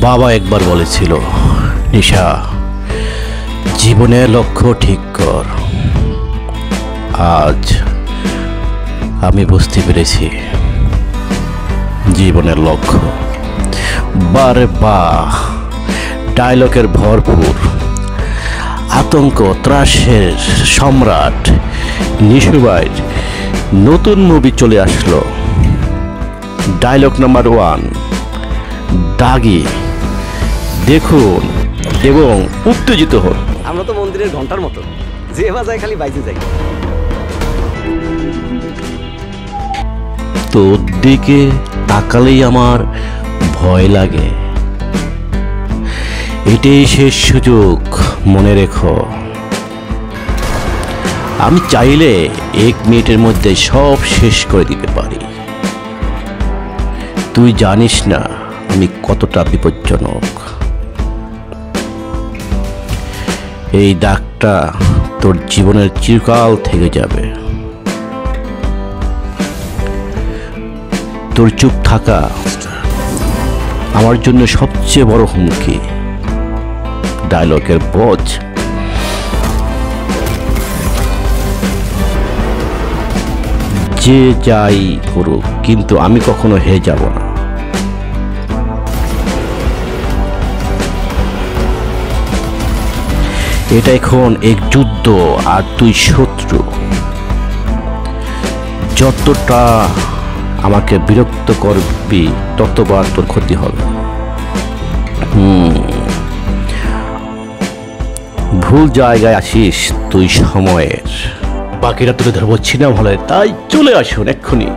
বাবা একবার বলেছিল, নিশা, জীবনের লক্ষ্য ঠিক কর। আজ আমি বুঝতে পেরেছি জীবনের লক্ষ্য বারে বাহ ডায়লগের ভরপুর, আতঙ্ক ত্রাসের সম্রাট নিশু ভাইয়ের নতুন মুভি চলে আসলো। ডায়লগ নাম্বার 1, দাগি। দেখুন এবং উত্তেজিত হন। আমরা তো মন্দিরের ঘন্টার মতো, যে বাজায় খালি বাইজে যাই। তোর দিকে তাকালেই আমার ভয় লাগে। এটাই শেষ সুযোগ, মনে রেখো। আমি চাইলে 1 মিনিটের মধ্যে সব শেষ করে দিতে পারি। তুই জানিস না আমি কতটা বিপজ্জনক। এই দাগটা তোর জীবনের চিরকাল থেকে যাবে। তোর চুপ থাকা আমার জন্য সবচেয়ে বড় হুমকি। ডায়লগের বোঝ যে যাই করুক, কিন্তু আমি কখনো হেরে যাব না। এটা এখন এক যুদ্ধ, আর তুই শত্রু। যতটা আমাকে বিরক্ত করবি ততবার তোর ক্ষতি হবে। ভুল জায়গায় আসিস তুই সময়ের। বাকিটা তুলে ধরবো ছিনা ভালো, তাই চলে আসুন এক্ষুনি।